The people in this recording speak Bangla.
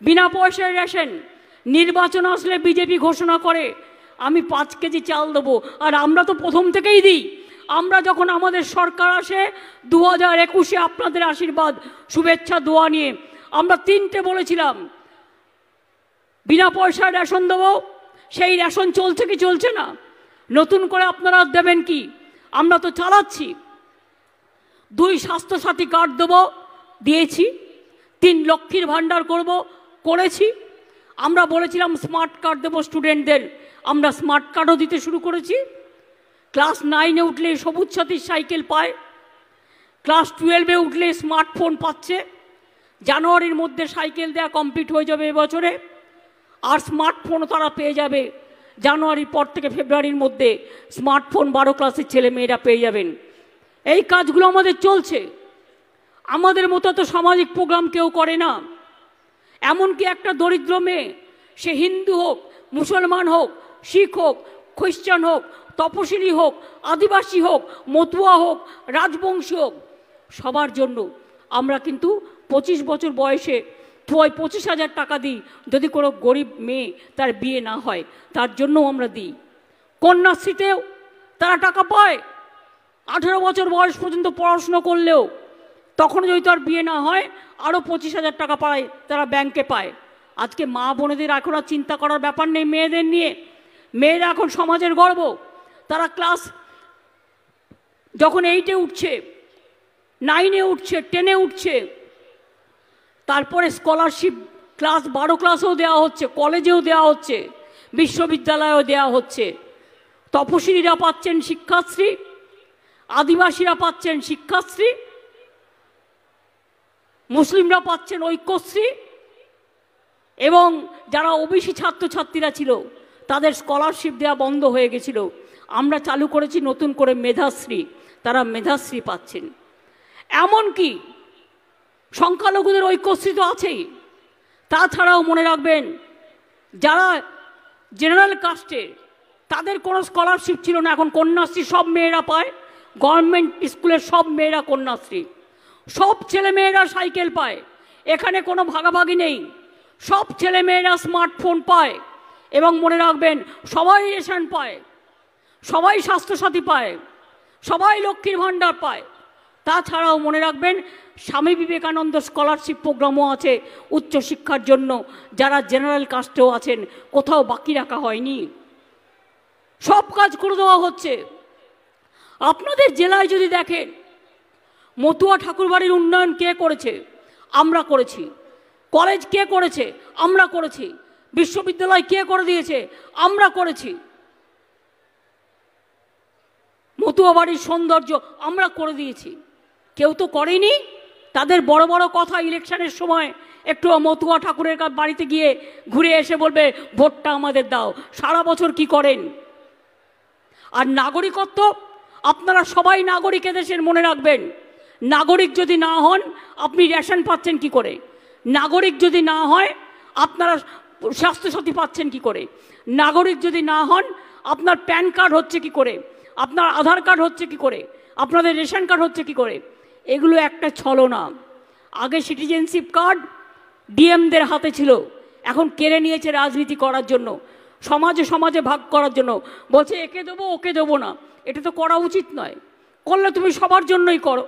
বিনা পয়সায় রেশন। নির্বাচন আসলে বিজেপি ঘোষণা করে আমি 5 কেজি চাল দেবো, আর আমরা তো প্রথম থেকেই দিই। আমরা যখন আমাদের সরকার আসে 2021-এ আপনাদের আশীর্বাদ শুভেচ্ছা দোয়া নিয়ে আমরা 3টে বলেছিলাম বিনা পয়সায় রেশন দেবো। সেই রেশন চলছে কি চলছে না? নতুন করে আপনারা দেবেন কি? আমরা তো চালাচ্ছি। 2 স্বাস্থ্যসাথী কার্ড দেবো, দিয়েছি। 3 লক্ষ্মীর ভাণ্ডার করব, করেছি। আমরা বলেছিলাম স্মার্ট কার্ড দেবো স্টুডেন্টদের, আমরা স্মার্ট কার্ডও দিতে শুরু করেছি। ক্লাস 9-এ উঠলে সবুজ সাথীর সাইকেল পায়, ক্লাস 12-এ উঠলে স্মার্টফোন পাচ্ছে। জানুয়ারির মধ্যে সাইকেল দেওয়া কমপ্লিট হয়ে যাবে এবছরে, আর স্মার্টফোনও তারা পেয়ে যাবে জানুয়ারির পর থেকে। ফেব্রুয়ারির মধ্যে স্মার্টফোন 12 ক্লাসের ছেলে মেয়েরা পেয়ে যাবেন। এই কাজগুলো আমাদের চলছে। আমাদের মতো তো সামাজিক প্রোগ্রাম কেউ করে না। এমনকি একটা দরিদ্র মেয়ে, সে হিন্দু হোক, মুসলমান হোক, শিখ হোক, খ্রিস্টান হোক, তপশিলি হোক, আদিবাসী হোক, মতুয়া হোক, রাজবংশী হোক, সবার জন্য আমরা কিন্তু 25 বছর বয়সে 25,000 টাকা দিই। যদি কোনো গরিব মেয়ে তার বিয়ে না হয় তার জন্যও আমরা দিই। কন্যাশ্রীতেও তারা টাকা পায়। 18 বছর বয়স পর্যন্ত পড়াশুনো করলেও তখন যদি তার বিয়ে না হয় আরও 25,000 টাকা পায়, তারা ব্যাংকে পায়। আজকে মা বোনেদের এখন আর চিন্তা করার ব্যাপার নেই মেয়েদের নিয়ে। মেয়েরা এখন সমাজের গর্ব। তারা ক্লাস যখন 8-এ উঠছে, 9-এ উঠছে, 10-এ উঠছে, তারপরে স্কলারশিপ ক্লাস 12 ক্লাসেও দেওয়া হচ্ছে, কলেজেও দেওয়া হচ্ছে, বিশ্ববিদ্যালয়েও দেওয়া হচ্ছে। তপশিলীরা পাচ্ছেন শিক্ষাশ্রী, আদিবাসীরা পাচ্ছেন শিক্ষাশ্রী, মুসলিমরা পাচ্ছেন ঐক্যশ্রী, এবং যারা ওবিসি ছাত্রছাত্রীরা ছিল তাদের স্কলারশিপ দেওয়া বন্ধ হয়ে গেছিল। আমরা চালু করেছি নতুন করে মেধাশ্রী, তারা মেধাশ্রী পাচ্ছেন। এমনকি সংখ্যালঘুদের ঐক্যশ্রী তো আছেই। তাছাড়াও মনে রাখবেন, যারা জেনারেল কাস্টের তাদের কোনো স্কলারশিপ ছিল না, এখন কন্যাশ্রী সব মেয়েরা পায়। গভর্নমেন্ট স্কুলের সব মেয়েরা কন্যাশ্রী, সব ছেলে মেয়েরা সাইকেল পায়। এখানে কোনো ভাগাভাগি নেই, সব ছেলে মেয়েরা স্মার্টফোন পায়। এবং মনে রাখবেন, সবাই রেশন পায়, সবাই স্বাস্থ্যসাথী পায়, সবাই লক্ষ্মীর ভাণ্ডার পায়। তাছাড়াও মনে রাখবেন, স্বামী বিবেকানন্দ স্কলারশিপ প্রোগ্রামও আছে উচ্চশিক্ষার জন্য। যারা জেনারেল কাস্টেও আছেন, কোথাও বাকি রাখা হয়নি, সব কাজ করে দেওয়া হচ্ছে। আপনাদের জেলায় যদি দেখেন, মতুয়া ঠাকুরবাড়ির উন্নয়ন কে করেছে? আমরা করেছি। কলেজ কে করেছে? আমরা করেছি। বিশ্ববিদ্যালয় কে করে দিয়েছে? আমরা করেছি। মতুয়া বাড়ির সৌন্দর্য আমরা করে দিয়েছি। কেউ তো করেনি। তাদের বড় বড় কথা ইলেকশনের সময় একটু মতুয়া ঠাকুরের বাড়িতে গিয়ে ঘুরে এসে বলবে ভোটটা আমাদের দাও। সারা বছর কি করেন? আর নাগরিকত্ব, আপনারা সবাই নাগরিক এদেশের, মনে রাখবেন। নাগরিক যদি না হন আপনি রেশন পাচ্ছেন কি করে? নাগরিক যদি না হয় আপনারা স্বাস্থ্যসাথী পাচ্ছেন কি করে? নাগরিক যদি না হন আপনার প্যান কার্ড হচ্ছে কি করে? আপনার আধার কার্ড হচ্ছে কি করে? আপনাদের রেশন কার্ড হচ্ছে কি করে? এগুলো একটা ছলনা। আগে সিটিজেনশিপ কার্ড ডিএমদের হাতে ছিল, এখন কেড়ে নিয়েছে রাজনীতি করার জন্য, সমাজে সমাজে ভাগ করার জন্য। বলছে একে দেবো ওকে দেবো না। এটা তো করা উচিত নয়। করলে তুমি সবার জন্যই করো।